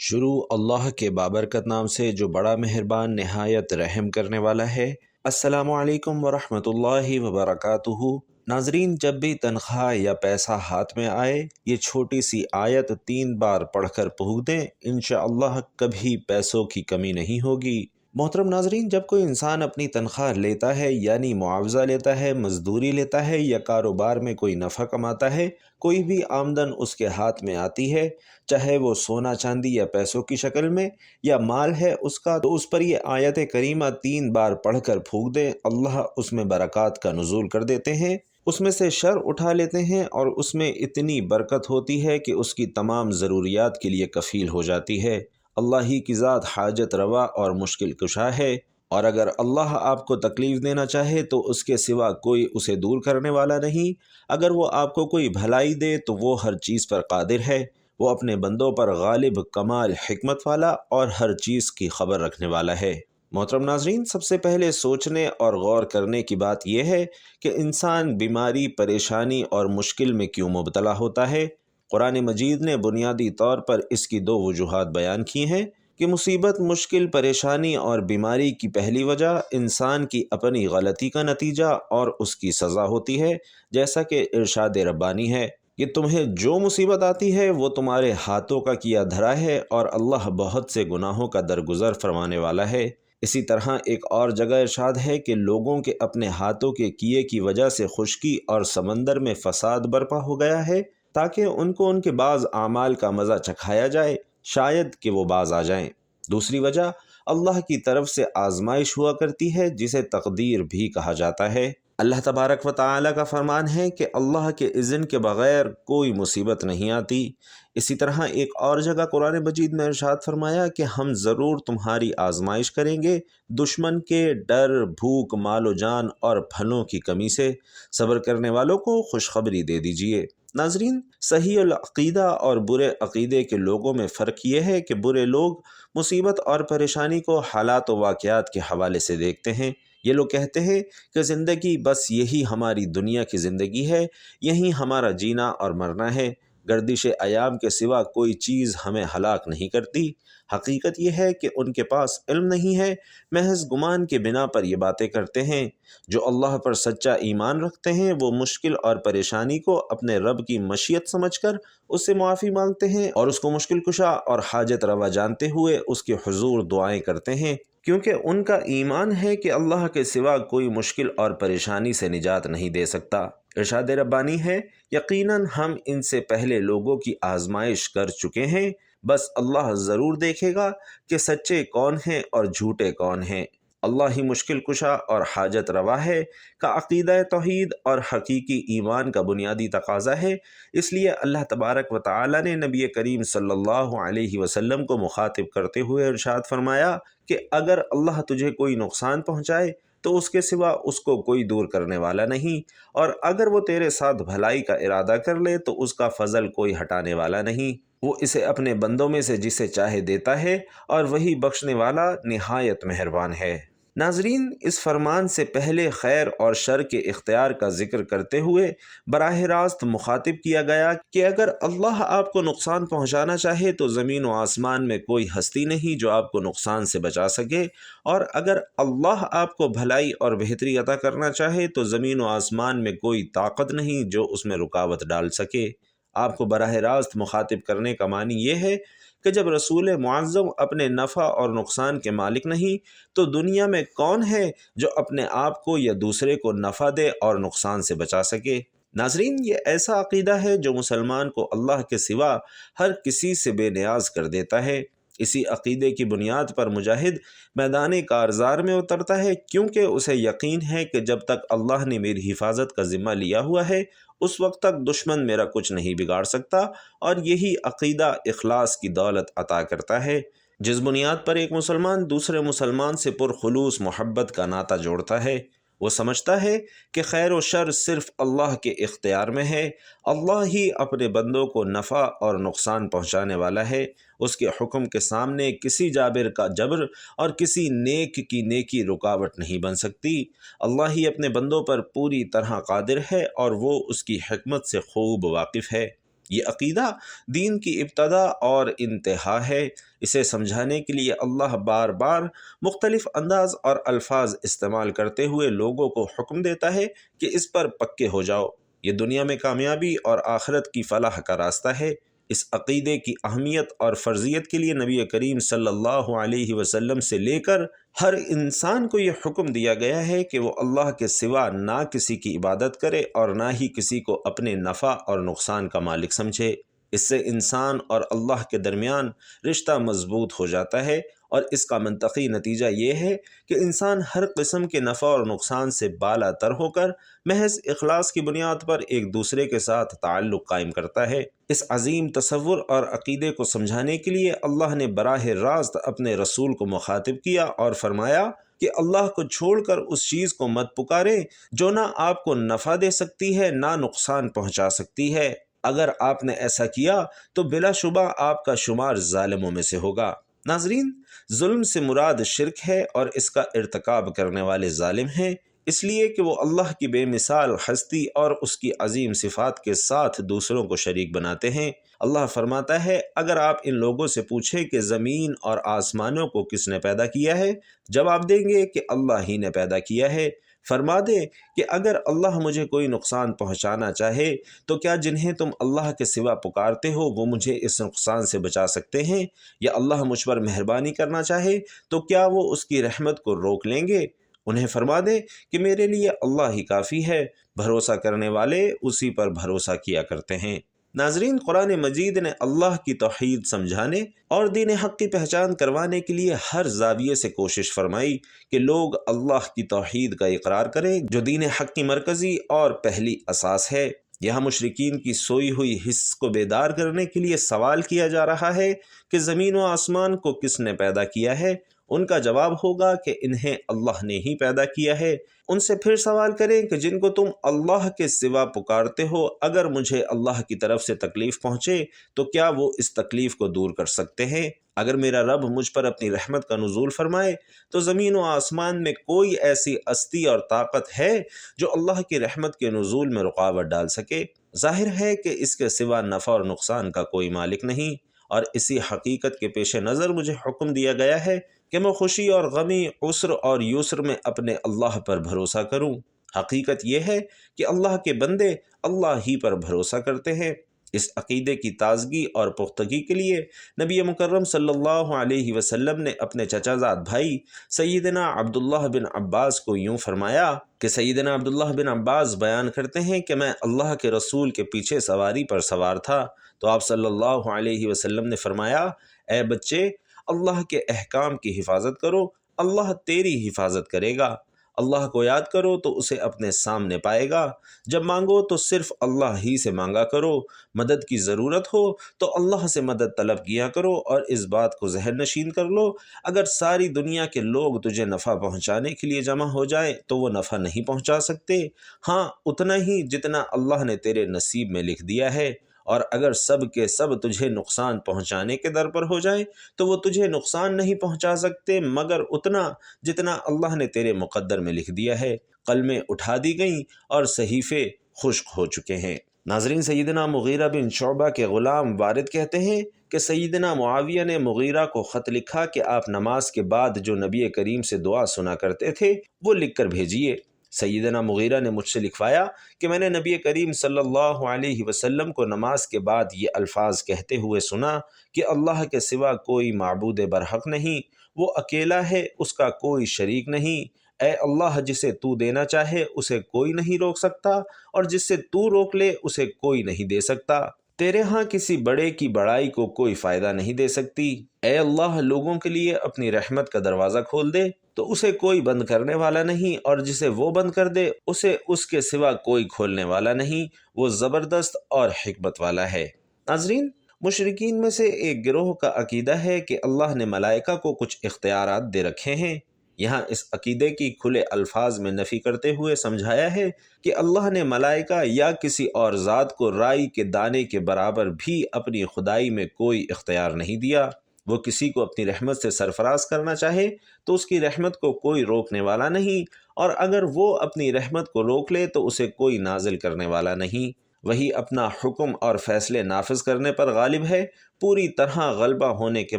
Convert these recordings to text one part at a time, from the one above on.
شروع اللہ کے بابرکت نام سے جو بڑا مہربان نہایت رحم کرنے والا ہے۔ السلام علیکم ورحمۃ اللہ وبرکاتہ۔ ناظرین، جب بھی تنخواہ یا پیسہ ہاتھ میں آئے، یہ چھوٹی سی آیت 3 بار پڑھ کر پھونک دیں، انشاءاللہ کبھی پیسوں کی کمی نہیں ہوگی۔ محترم ناظرین، جب کوئی انسان اپنی تنخواہ لیتا ہے یعنی معاوضہ لیتا ہے، مزدوری لیتا ہے یا کاروبار میں کوئی نفع کماتا ہے، کوئی بھی آمدن اس کے ہاتھ میں آتی ہے، چاہے وہ سونا چاندی یا پیسوں کی شکل میں یا مال ہے اس کا، تو اس پر یہ آیت کریمہ 3 بار پڑھ کر پھونک دیں، اللہ اس میں برکات کا نزول کر دیتے ہیں، اس میں سے شر اٹھا لیتے ہیں اور اس میں اتنی برکت ہوتی ہے کہ اس کی تمام ضروریات کے لیے کفیل ہو جاتی ہے۔ اللہ ہی کی ذات حاجت روا اور مشکل کشا ہے، اور اگر اللہ آپ کو تکلیف دینا چاہے تو اس کے سوا کوئی اسے دور کرنے والا نہیں۔ اگر وہ آپ کو کوئی بھلائی دے تو وہ ہر چیز پر قادر ہے، وہ اپنے بندوں پر غالب، کمال حکمت والا اور ہر چیز کی خبر رکھنے والا ہے۔ محترم ناظرین، سب سے پہلے سوچنے اور غور کرنے کی بات یہ ہے کہ انسان بیماری، پریشانی اور مشکل میں کیوں مبتلا ہوتا ہے۔ قرآن مجید نے بنیادی طور پر اس کی 2 وجوہات بیان کی ہیں کہ مصیبت، مشکل، پریشانی اور بیماری کی پہلی وجہ انسان کی اپنی غلطی کا نتیجہ اور اس کی سزا ہوتی ہے، جیسا کہ ارشاد ربانی ہے کہ تمہیں جو مصیبت آتی ہے وہ تمہارے ہاتھوں کا کیا دھرا ہے اور اللہ بہت سے گناہوں کا درگزر فرمانے والا ہے۔ اسی طرح ایک اور جگہ ارشاد ہے کہ لوگوں کے اپنے ہاتھوں کے کیے کی وجہ سے خشکی اور سمندر میں فساد برپا ہو گیا ہے، تاکہ ان کو ان کے بعض اعمال کا مزہ چکھایا جائے، شاید کہ وہ باز آ جائیں۔ دوسری وجہ اللہ کی طرف سے آزمائش ہوا کرتی ہے، جسے تقدیر بھی کہا جاتا ہے۔ اللہ تبارک و تعالیٰ کا فرمان ہے کہ اللہ کے اذن کے بغیر کوئی مصیبت نہیں آتی۔ اسی طرح ایک اور جگہ قرآن مجید میں ارشاد فرمایا کہ ہم ضرور تمہاری آزمائش کریں گے، دشمن کے ڈر، بھوک، مال و جان اور پھلوں کی کمی سے صبر کرنے والوں کو خوشخبری دے دیجیے۔ ناظرین، صحیح العقیدہ اور برے عقیدے کے لوگوں میں فرق یہ ہے کہ برے لوگ مصیبت اور پریشانی کو حالات و واقعات کے حوالے سے دیکھتے ہیں۔ یہ لوگ کہتے ہیں کہ زندگی بس یہی ہماری دنیا کی زندگی ہے، یہی ہمارا جینا اور مرنا ہے، گردش ایام کے سوا کوئی چیز ہمیں ہلاک نہیں کرتی۔ حقیقت یہ ہے کہ ان کے پاس علم نہیں ہے، محض گمان کے بنا پر یہ باتیں کرتے ہیں۔ جو اللہ پر سچا ایمان رکھتے ہیں وہ مشکل اور پریشانی کو اپنے رب کی مشیت سمجھ کر اس سے معافی مانگتے ہیں اور اس کو مشکل کشا اور حاجت روا جانتے ہوئے اس کے حضور دعائیں کرتے ہیں، کیونکہ ان کا ایمان ہے کہ اللہ کے سوا کوئی مشکل اور پریشانی سے نجات نہیں دے سکتا۔ ارشاد ربانی ہے، یقیناً ہم ان سے پہلے لوگوں کی آزمائش کر چکے ہیں، بس اللہ ضرور دیکھے گا کہ سچے کون ہیں اور جھوٹے کون ہیں۔ اللہ ہی مشکل کشا اور حاجت روا ہے کا عقیدہ توحید اور حقیقی ایمان کا بنیادی تقاضا ہے۔ اس لیے اللہ تبارک و تعالی نے نبی کریم صلی اللہ علیہ وسلم کو مخاطب کرتے ہوئے ارشاد فرمایا کہ اگر اللہ تجھے کوئی نقصان پہنچائے تو اس کے سوا اس کو کوئی دور کرنے والا نہیں، اور اگر وہ تیرے ساتھ بھلائی کا ارادہ کر لے تو اس کا فضل کوئی ہٹانے والا نہیں، وہ اسے اپنے بندوں میں سے جسے چاہے دیتا ہے اور وہی بخشنے والا نہایت مہربان ہے۔ ناظرین، اس فرمان سے پہلے خیر اور شر کے اختیار کا ذکر کرتے ہوئے براہ راست مخاطب کیا گیا کہ اگر اللہ آپ کو نقصان پہنچانا چاہے تو زمین و آسمان میں کوئی ہستی نہیں جو آپ کو نقصان سے بچا سکے، اور اگر اللہ آپ کو بھلائی اور بہتری عطا کرنا چاہے تو زمین و آسمان میں کوئی طاقت نہیں جو اس میں رکاوٹ ڈال سکے۔ آپ کو براہ راست مخاطب کرنے کا معنی یہ ہے کہ جب رسول معظم اپنے نفع اور نقصان کے مالک نہیں تو دنیا میں کون ہے جو اپنے آپ کو یا دوسرے کو نفع دے اور نقصان سے بچا سکے۔ ناظرین، یہ ایسا عقیدہ ہے جو مسلمان کو اللہ کے سوا ہر کسی سے بے نیاز کر دیتا ہے۔ اسی عقیدے کی بنیاد پر مجاہد میدان کارزار میں اترتا ہے، کیونکہ اسے یقین ہے کہ جب تک اللہ نے میری حفاظت کا ذمہ لیا ہوا ہے اس وقت تک دشمن میرا کچھ نہیں بگاڑ سکتا، اور یہی عقیدہ اخلاص کی دولت عطا کرتا ہے، جس بنیاد پر ایک مسلمان دوسرے مسلمان سے پرخلوص محبت کا ناطہ جوڑتا ہے۔ وہ سمجھتا ہے کہ خیر و شر صرف اللہ کے اختیار میں ہے، اللہ ہی اپنے بندوں کو نفع اور نقصان پہنچانے والا ہے، اس کے حکم کے سامنے کسی جابر کا جبر اور کسی نیک کی نیکی رکاوٹ نہیں بن سکتی۔ اللہ ہی اپنے بندوں پر پوری طرح قادر ہے اور وہ اس کی حکمت سے خوب واقف ہے۔ یہ عقیدہ دین کی ابتدا اور انتہا ہے۔ اسے سمجھانے کے لیے اللہ بار بار مختلف انداز اور الفاظ استعمال کرتے ہوئے لوگوں کو حکم دیتا ہے کہ اس پر پکے ہو جاؤ۔ یہ دنیا میں کامیابی اور آخرت کی فلاح کا راستہ ہے۔ اس عقیدے کی اہمیت اور فرضیت کے لیے نبی کریم صلی اللہ علیہ وسلم سے لے کر ہر انسان کو یہ حکم دیا گیا ہے کہ وہ اللہ کے سوا نہ کسی کی عبادت کرے اور نہ ہی کسی کو اپنے نفع اور نقصان کا مالک سمجھے۔ اس سے انسان اور اللہ کے درمیان رشتہ مضبوط ہو جاتا ہے، اور اس کا منطقی نتیجہ یہ ہے کہ انسان ہر قسم کے نفع اور نقصان سے بالا تر ہو کر محض اخلاص کی بنیاد پر ایک دوسرے کے ساتھ تعلق قائم کرتا ہے۔ اس عظیم تصور اور عقیدے کو سمجھانے کے لیے اللہ نے براہ راست اپنے رسول کو مخاطب کیا اور فرمایا کہ اللہ کو چھوڑ کر اس چیز کو مت پکاریں جو نہ آپ کو نفع دے سکتی ہے نہ نقصان پہنچا سکتی ہے۔ اگر آپ نے ایسا کیا تو بلا شبہ آپ کا شمار ظالموں میں سے ہوگا۔ ناظرین، ظلم سے مراد شرک ہے اور اس کا ارتکاب کرنے والے ظالم ہیں، اس لیے کہ وہ اللہ کی بے مثال ہستی اور اس کی عظیم صفات کے ساتھ دوسروں کو شریک بناتے ہیں۔ اللہ فرماتا ہے، اگر آپ ان لوگوں سے پوچھیں کہ زمین اور آسمانوں کو کس نے پیدا کیا ہے، جواب دیں گے کہ اللہ ہی نے پیدا کیا ہے۔ فرما دے کہ اگر اللہ مجھے کوئی نقصان پہنچانا چاہے تو کیا جنہیں تم اللہ کے سوا پکارتے ہو وہ مجھے اس نقصان سے بچا سکتے ہیں؟ یا اللہ مجھ پر مہربانی کرنا چاہے تو کیا وہ اس کی رحمت کو روک لیں گے؟ انہیں فرما دے کہ میرے لیے اللہ ہی کافی ہے، بھروسہ کرنے والے اسی پر بھروسہ کیا کرتے ہیں۔ ناظرین، قرآن مجید نے اللہ کی توحید سمجھانے اور دین حق کی پہچان کروانے کے لیے ہر زاویے سے کوشش فرمائی کہ لوگ اللہ کی توحید کا اقرار کریں جو دین حق کی مرکزی اور پہلی اساس ہے۔ یہاں مشرکین کی سوئی ہوئی حس کو بیدار کرنے کے لیے سوال کیا جا رہا ہے کہ زمین و آسمان کو کس نے پیدا کیا ہے؟ ان کا جواب ہوگا کہ انہیں اللہ نے ہی پیدا کیا ہے۔ ان سے پھر سوال کریں کہ جن کو تم اللہ کے سوا پکارتے ہو، اگر مجھے اللہ کی طرف سے تکلیف پہنچے تو کیا وہ اس تکلیف کو دور کر سکتے ہیں؟ اگر میرا رب مجھ پر اپنی رحمت کا نزول فرمائے تو زمین و آسمان میں کوئی ایسی ہستی اور طاقت ہے جو اللہ کی رحمت کے نزول میں رکاوٹ ڈال سکے؟ ظاہر ہے کہ اس کے سوا نفع اور نقصان کا کوئی مالک نہیں، اور اسی حقیقت کے پیش نظر مجھے حکم دیا گیا ہے کہ میں خوشی اور غمی، عسر اور یسر میں اپنے اللہ پر بھروسہ کروں۔ حقیقت یہ ہے کہ اللہ کے بندے اللہ ہی پر بھروسہ کرتے ہیں۔ اس عقیدے کی تازگی اور پختگی کے لیے نبی مکرم صلی اللہ علیہ وسلم نے اپنے چچا زاد بھائی سیدنا عبداللہ بن عباس کو یوں فرمایا کہ سیدنا عبداللہ بن عباس بیان کرتے ہیں کہ میں اللہ کے رسول کے پیچھے سواری پر سوار تھا تو آپ صلی اللہ علیہ وسلم نے فرمایا، اے بچے، اللہ کے احکام کی حفاظت کرو، اللہ تیری حفاظت کرے گا۔ اللہ کو یاد کرو تو اسے اپنے سامنے پائے گا۔ جب مانگو تو صرف اللہ ہی سے مانگا کرو۔ مدد کی ضرورت ہو تو اللہ سے مدد طلب کیا کرو، اور اس بات کو ذہن نشین کر لو، اگر ساری دنیا کے لوگ تجھے نفع پہنچانے کے لیے جمع ہو جائیں تو وہ نفع نہیں پہنچا سکتے، ہاں اتنا ہی جتنا اللہ نے تیرے نصیب میں لکھ دیا ہے، اور اگر سب کے سب تجھے نقصان پہنچانے کے در پر ہو جائیں تو وہ تجھے نقصان نہیں پہنچا سکتے مگر اتنا جتنا اللہ نے تیرے مقدر میں لکھ دیا ہے۔ قلمیں اٹھا دی گئیں اور صحیفے خشک ہو چکے ہیں۔ ناظرین، سیدنا مغیرہ بن شعبہ کے غلام وارد کہتے ہیں کہ سیدنا معاویہ نے مغیرہ کو خط لکھا کہ آپ نماز کے بعد جو نبی کریم سے دعا سنا کرتے تھے وہ لکھ کر بھیجیے۔ سیدنا مغیرہ نے مجھ سے لکھوایا کہ میں نے نبی کریم صلی اللہ علیہ وسلم کو نماز کے بعد یہ الفاظ کہتے ہوئے سنا کہ اللہ کے سوا کوئی معبود برحق نہیں، وہ اکیلا ہے، اس کا کوئی شریک نہیں۔ اے اللہ، جسے تو دینا چاہے اسے کوئی نہیں روک سکتا، اور جس سے تو روک لے اسے کوئی نہیں دے سکتا۔ تیرے ہاں کسی بڑے کی بڑائی کو کوئی فائدہ نہیں دے سکتی۔ اے اللہ، لوگوں کے لیے اپنی رحمت کا دروازہ کھول دے تو اسے کوئی بند کرنے والا نہیں، اور جسے وہ بند کر دے اسے اس کے سوا کوئی کھولنے والا نہیں، وہ زبردست اور حکمت والا ہے۔ ناظرین، مشرکین میں سے ایک گروہ کا عقیدہ ہے کہ اللہ نے ملائکہ کو کچھ اختیارات دے رکھے ہیں۔ یہاں اس عقیدے کی کھلے الفاظ میں نفی کرتے ہوئے سمجھایا ہے کہ اللہ نے ملائکہ یا کسی اور ذات کو رائی کے دانے کے برابر بھی اپنی خدائی میں کوئی اختیار نہیں دیا۔ وہ کسی کو اپنی رحمت سے سرفراز کرنا چاہے تو اس کی رحمت کو کوئی روکنے والا نہیں، اور اگر وہ اپنی رحمت کو روک لے تو اسے کوئی نازل کرنے والا نہیں۔ وہی اپنا حکم اور فیصلے نافذ کرنے پر غالب ہے، پوری طرح غلبہ ہونے کے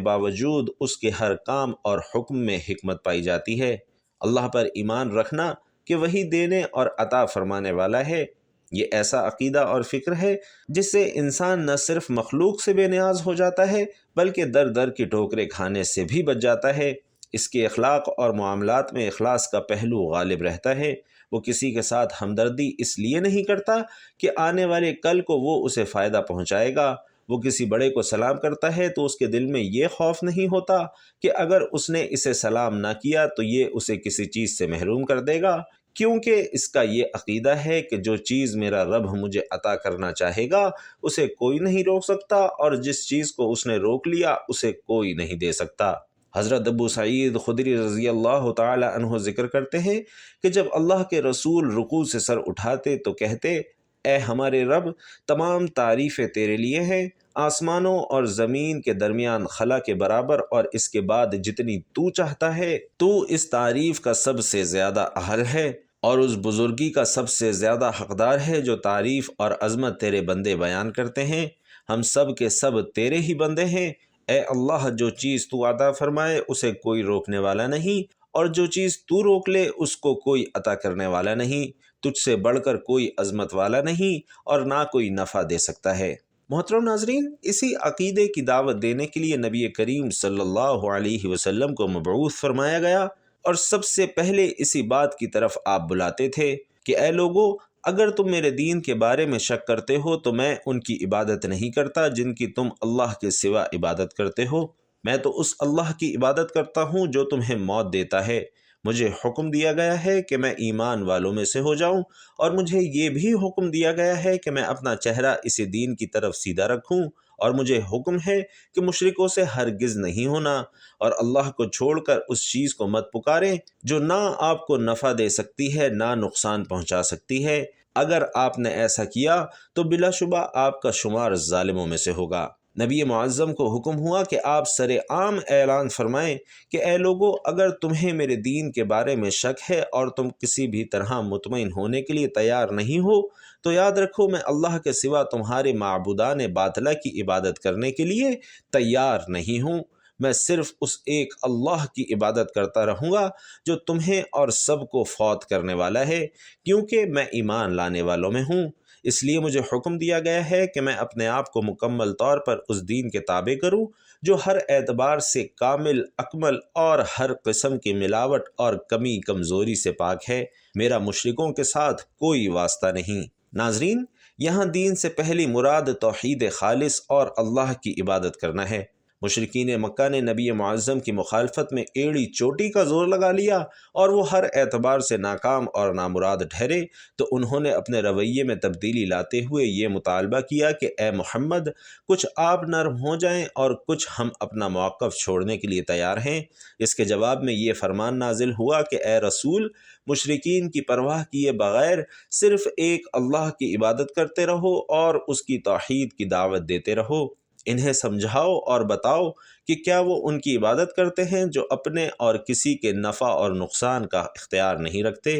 باوجود اس کے ہر کام اور حکم میں حکمت پائی جاتی ہے۔ اللہ پر ایمان رکھنا کہ وہی دینے اور عطا فرمانے والا ہے، یہ ایسا عقیدہ اور فکر ہے جس سے انسان نہ صرف مخلوق سے بے نیاز ہو جاتا ہے بلکہ در در کی ٹھوکریں کھانے سے بھی بچ جاتا ہے۔ اس کے اخلاق اور معاملات میں اخلاص کا پہلو غالب رہتا ہے۔ وہ کسی کے ساتھ ہمدردی اس لیے نہیں کرتا کہ آنے والے کل کو وہ اسے فائدہ پہنچائے گا۔ وہ کسی بڑے کو سلام کرتا ہے تو اس کے دل میں یہ خوف نہیں ہوتا کہ اگر اس نے اسے سلام نہ کیا تو یہ اسے کسی چیز سے محروم کر دے گا، کیونکہ اس کا یہ عقیدہ ہے کہ جو چیز میرا رب مجھے عطا کرنا چاہے گا اسے کوئی نہیں روک سکتا، اور جس چیز کو اس نے روک لیا اسے کوئی نہیں دے سکتا۔ حضرت ابو سعید خدری رضی اللہ تعالی عنہ ذکر کرتے ہیں کہ جب اللہ کے رسول رکوع سے سر اٹھاتے تو کہتے، اے ہمارے رب، تمام تعریفیں تیرے لیے ہیں، آسمانوں اور زمین کے درمیان خلا کے برابر اور اس کے بعد جتنی تو چاہتا ہے، تو اس تعریف کا سب سے زیادہ اہل ہے اور اس بزرگی کا سب سے زیادہ حقدار ہے جو تعریف اور عظمت تیرے بندے بیان کرتے ہیں۔ ہم سب کے سب تیرے ہی بندے ہیں، اے اللہ، جو چیز تو عطا فرمائے اسے کوئی روکنے والا نہیں، اور جو چیز تو روک لے اس کو کوئی عطا کرنے والا نہیں، تجھ سے بڑھ کر کوئی عظمت والا نہیں اور نہ کوئی نفع دے سکتا ہے۔ محترم ناظرین، اسی عقیدے کی دعوت دینے کے لیے نبی کریم صلی اللہ علیہ وسلم کو مبعوث فرمایا گیا، اور سب سے پہلے اسی بات کی طرف آپ بلاتے تھے کہ اے لوگو، اگر تم میرے دین کے بارے میں شک کرتے ہو تو میں ان کی عبادت نہیں کرتا جن کی تم اللہ کے سوا عبادت کرتے ہو، میں تو اس اللہ کی عبادت کرتا ہوں جو تمہیں موت دیتا ہے۔ مجھے حکم دیا گیا ہے کہ میں ایمان والوں میں سے ہو جاؤں، اور مجھے یہ بھی حکم دیا گیا ہے کہ میں اپنا چہرہ اسی دین کی طرف سیدھا رکھوں، اور مجھے حکم ہے کہ مشرکوں سے ہرگز نہیں ہونا، اور اللہ کو چھوڑ کر اس چیز کو مت پکاریں جو نہ آپ کو نفع دے سکتی ہے نہ نقصان پہنچا سکتی ہے۔ اگر آپ نے ایسا کیا تو بلا شبہ آپ کا شمار ظالموں میں سے ہوگا۔ نبی معظم کو حکم ہوا کہ آپ سر عام اعلان فرمائیں کہ اے لوگو، اگر تمہیں میرے دین کے بارے میں شک ہے اور تم کسی بھی طرح مطمئن ہونے کے لیے تیار نہیں ہو تو یاد رکھو میں اللہ کے سوا تمہارے معبودان باطلہ کی عبادت کرنے کے لیے تیار نہیں ہوں۔ میں صرف اس ایک اللہ کی عبادت کرتا رہوں گا جو تمہیں اور سب کو فوت کرنے والا ہے، کیونکہ میں ایمان لانے والوں میں ہوں۔ اس لیے مجھے حکم دیا گیا ہے کہ میں اپنے آپ کو مکمل طور پر اس دین کے تابع کروں جو ہر اعتبار سے کامل، اکمل اور ہر قسم کی ملاوٹ اور کمی کمزوری سے پاک ہے۔ میرا مشرکوں کے ساتھ کوئی واسطہ نہیں۔ ناظرین، یہاں دین سے پہلی مراد توحید خالص اور اللہ کی عبادت کرنا ہے۔ مشرکین مکہ نے نبی معظم کی مخالفت میں ایڑی چوٹی کا زور لگا لیا اور وہ ہر اعتبار سے ناکام اور نامراد ٹھہرے، تو انہوں نے اپنے رویے میں تبدیلی لاتے ہوئے یہ مطالبہ کیا کہ اے محمد، کچھ آپ نرم ہو جائیں اور کچھ ہم اپنا موقف چھوڑنے کے لیے تیار ہیں۔ اس کے جواب میں یہ فرمان نازل ہوا کہ اے رسول، مشرکین کی پرواہ کیے بغیر صرف ایک اللہ کی عبادت کرتے رہو اور اس کی توحید کی دعوت دیتے رہو۔ انہیں سمجھاؤ اور بتاؤ کہ کیا وہ ان کی عبادت کرتے ہیں جو اپنے اور کسی کے نفع اور نقصان کا اختیار نہیں رکھتے،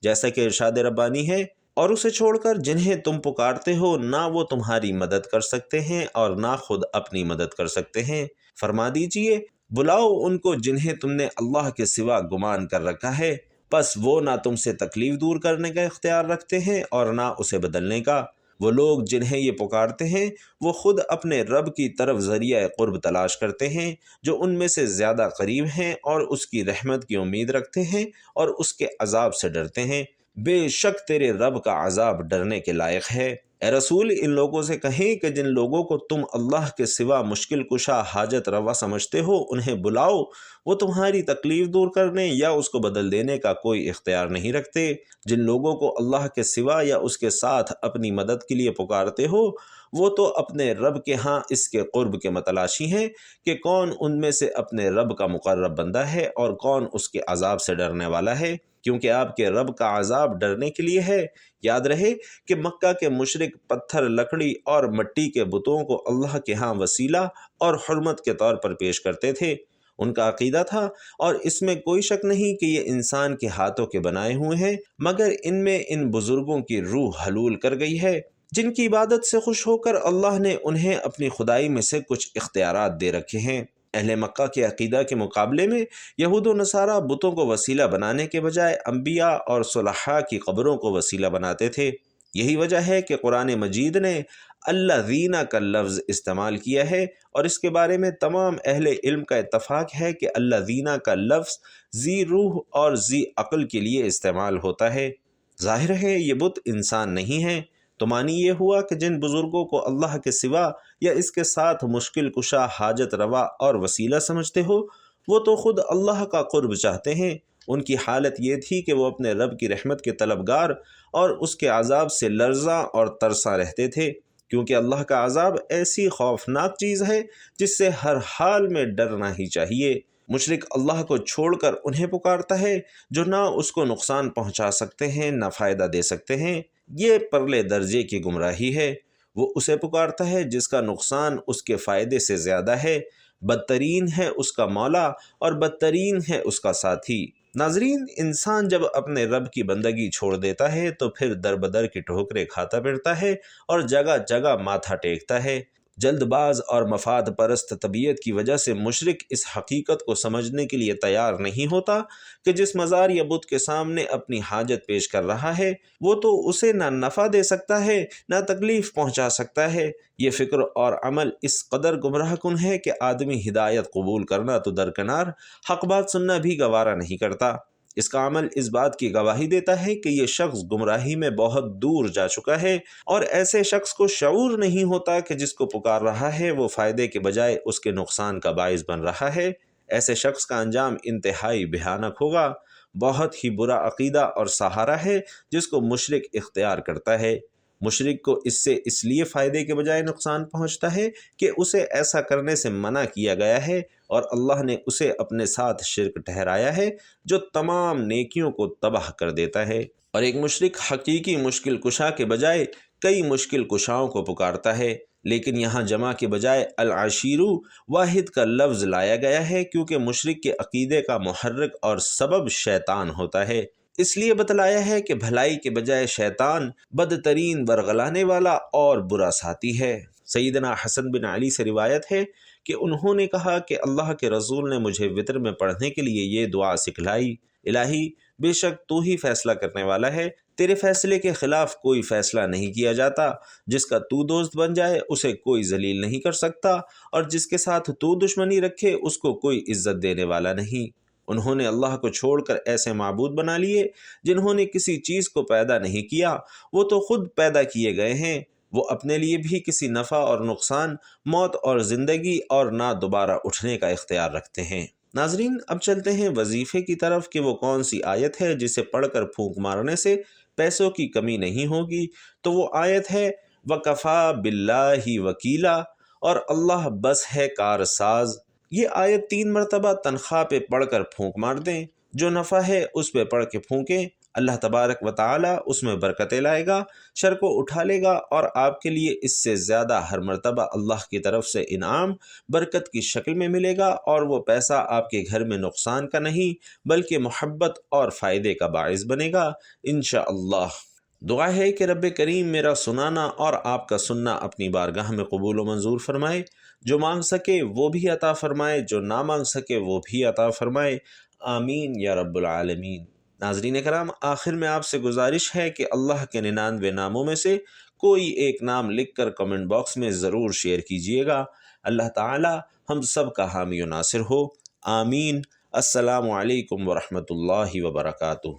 جیسا کہ ارشاد ربانی ہے، اور اسے چھوڑ کر جنہیں تم پکارتے ہو نہ وہ تمہاری مدد کر سکتے ہیں اور نہ خود اپنی مدد کر سکتے ہیں۔ فرما دیجئے، بلاؤ ان کو جنہیں تم نے اللہ کے سوا گمان کر رکھا ہے، پس وہ نہ تم سے تکلیف دور کرنے کا اختیار رکھتے ہیں اور نہ اسے بدلنے کا۔ وہ لوگ جنہیں یہ پکارتے ہیں وہ خود اپنے رب کی طرف ذریعہ قرب تلاش کرتے ہیں جو ان میں سے زیادہ قریب ہیں، اور اس کی رحمت کی امید رکھتے ہیں اور اس کے عذاب سے ڈرتے ہیں۔ بے شک تیرے رب کا عذاب ڈرنے کے لائق ہے۔ اے رسول، ان لوگوں سے کہیں کہ جن لوگوں کو تم اللہ کے سوا مشکل کشا، حاجت روا سمجھتے ہو، انہیں بلاؤ، وہ تمہاری تکلیف دور کرنے یا اس کو بدل دینے کا کوئی اختیار نہیں رکھتے۔ جن لوگوں کو اللہ کے سوا یا اس کے ساتھ اپنی مدد کے لیے پکارتے ہو، وہ تو اپنے رب کے ہاں اس کے قرب کے متلاشی ہیں کہ کون ان میں سے اپنے رب کا مقرب بندہ ہے اور کون اس کے عذاب سے ڈرنے والا ہے، کیونکہ آپ کے رب کا عذاب ڈرنے کے لیے ہے۔ یاد رہے کہ مکہ کے مشرک پتھر، لکڑی اور مٹی کے بتوں کو اللہ کے ہاں وسیلہ اور حرمت کے طور پر پیش کرتے تھے۔ ان کا عقیدہ تھا، اور اس میں کوئی شک نہیں کہ یہ انسان کے ہاتھوں کے بنائے ہوئے ہیں، مگر ان میں ان بزرگوں کی روح حلول کر گئی ہے۔ جن کی عبادت سے خوش ہو کر اللہ نے انہیں اپنی خدائی میں سے کچھ اختیارات دے رکھے ہیں۔ اہل مکہ کے عقیدہ کے مقابلے میں یہود و نصارہ بتوں کو وسیلہ بنانے کے بجائے انبیاء اور صلحاء کی قبروں کو وسیلہ بناتے تھے۔ یہی وجہ ہے کہ قرآن مجید نے الذین کا لفظ استعمال کیا ہے، اور اس کے بارے میں تمام اہل علم کا اتفاق ہے کہ الذین کا لفظ ذی روح اور ذی عقل کے لیے استعمال ہوتا ہے۔ ظاہر ہے یہ بت انسان نہیں ہیں، تو معنی یہ ہوا کہ جن بزرگوں کو اللہ کے سوا یا اس کے ساتھ مشکل کشا، حاجت روا اور وسیلہ سمجھتے ہو، وہ تو خود اللہ کا قرب چاہتے ہیں۔ ان کی حالت یہ تھی کہ وہ اپنے رب کی رحمت کے طلبگار اور اس کے عذاب سے لرزاں اور ترساں رہتے تھے، کیونکہ اللہ کا عذاب ایسی خوفناک چیز ہے جس سے ہر حال میں ڈرنا ہی چاہیے۔ مشرک اللہ کو چھوڑ کر انہیں پکارتا ہے جو نہ اس کو نقصان پہنچا سکتے ہیں نہ فائدہ دے سکتے ہیں۔ یہ پرلے درجے کی گمراہی ہے۔ وہ اسے پکارتا ہے جس کا نقصان اس کے فائدے سے زیادہ ہے۔ بدترین ہے اس کا مولا اور بدترین ہے اس کا ساتھی۔ ناظرین، انسان جب اپنے رب کی بندگی چھوڑ دیتا ہے تو پھر در بدر کی ٹھوکریں کھاتا پھرتا ہے اور جگہ جگہ ماتھا ٹیکتا ہے۔ جلد باز اور مفاد پرست طبیعت کی وجہ سے مشرک اس حقیقت کو سمجھنے کے لیے تیار نہیں ہوتا کہ جس مزار یا بت کے سامنے اپنی حاجت پیش کر رہا ہے وہ تو اسے نہ نفع دے سکتا ہے نہ تکلیف پہنچا سکتا ہے۔ یہ فکر اور عمل اس قدر گمراہ کن ہے کہ آدمی ہدایت قبول کرنا تو درکنار، حق بات سننا بھی گوارا نہیں کرتا۔ اس کا عمل اس بات کی گواہی دیتا ہے کہ یہ شخص گمراہی میں بہت دور جا چکا ہے، اور ایسے شخص کو شعور نہیں ہوتا کہ جس کو پکار رہا ہے وہ فائدے کے بجائے اس کے نقصان کا باعث بن رہا ہے۔ ایسے شخص کا انجام انتہائی بھیانک ہوگا۔ بہت ہی برا عقیدہ اور سہارا ہے جس کو مشرک اختیار کرتا ہے۔ مشرک کو اس سے اس لیے فائدے کے بجائے نقصان پہنچتا ہے کہ اسے ایسا کرنے سے منع کیا گیا ہے، اور اللہ نے اسے اپنے ساتھ شرک ٹھہرایا ہے جو تمام نیکیوں کو تباہ کر دیتا ہے۔ اور ایک مشرک حقیقی مشکل کشا کے بجائے کئی مشکل کشاؤں کو پکارتا ہے، لیکن یہاں جمع کے بجائے العشیرو واحد کا لفظ لایا گیا ہے، کیونکہ مشرک کے عقیدے کا محرک اور سبب شیطان ہوتا ہے۔ اس لیے بتلایا ہے کہ بھلائی کے بجائے شیطان بدترین ورغلانے والا اور برا ساتھی ہے۔ سیدنا حسن بن علی سے روایت ہے کہ انہوں نے کہا کہ اللہ کے رسول نے مجھے وتر میں پڑھنے کے لیے یہ دعا سکھلائی: الہی، بے شک تو ہی فیصلہ کرنے والا ہے، تیرے فیصلے کے خلاف کوئی فیصلہ نہیں کیا جاتا، جس کا تو دوست بن جائے اسے کوئی ذلیل نہیں کر سکتا، اور جس کے ساتھ تو دشمنی رکھے اس کو کوئی عزت دینے والا نہیں۔ انہوں نے اللہ کو چھوڑ کر ایسے معبود بنا لیے جنہوں نے کسی چیز کو پیدا نہیں کیا، وہ تو خود پیدا کیے گئے ہیں۔ وہ اپنے لیے بھی کسی نفع اور نقصان، موت اور زندگی اور نہ دوبارہ اٹھنے کا اختیار رکھتے ہیں۔ ناظرین، اب چلتے ہیں وظیفے کی طرف کہ وہ کون سی آیت ہے جسے پڑھ کر پھونک مارنے سے پیسوں کی کمی نہیں ہوگی۔ تو وہ آیت ہے وَكَفَى بِاللَّهِ وَكِيلًا، اور اللہ بس ہے کارساز۔ یہ آیت 3 مرتبہ تنخواہ پہ پڑھ کر پھونک مار دیں، جو نفع ہے اس پہ پڑھ کے پھونکیں، اللہ تبارک و تعالی اس میں برکتیں لائے گا، شر کو اٹھا لے گا، اور آپ کے لیے اس سے زیادہ ہر مرتبہ اللہ کی طرف سے انعام برکت کی شکل میں ملے گا، اور وہ پیسہ آپ کے گھر میں نقصان کا نہیں بلکہ محبت اور فائدے کا باعث بنے گا انشاءاللہ۔ دعا ہے کہ رب کریم میرا سنانا اور آپ کا سننا اپنی بارگاہ میں قبول و منظور فرمائے، جو مانگ سکے وہ بھی عطا فرمائے، جو نہ مانگ سکے وہ بھی عطا فرمائے، آمین یا رب العالمین۔ ناظرین کرام، آخر میں آپ سے گزارش ہے کہ اللہ کے 99 ناموں میں سے کوئی ایک نام لکھ کر کمنٹ باکس میں ضرور شیئر کیجئے گا۔ اللہ تعالی ہم سب کا حامی و ناصر ہو، آمین۔ السلام علیکم ورحمۃ اللہ وبرکاتہ۔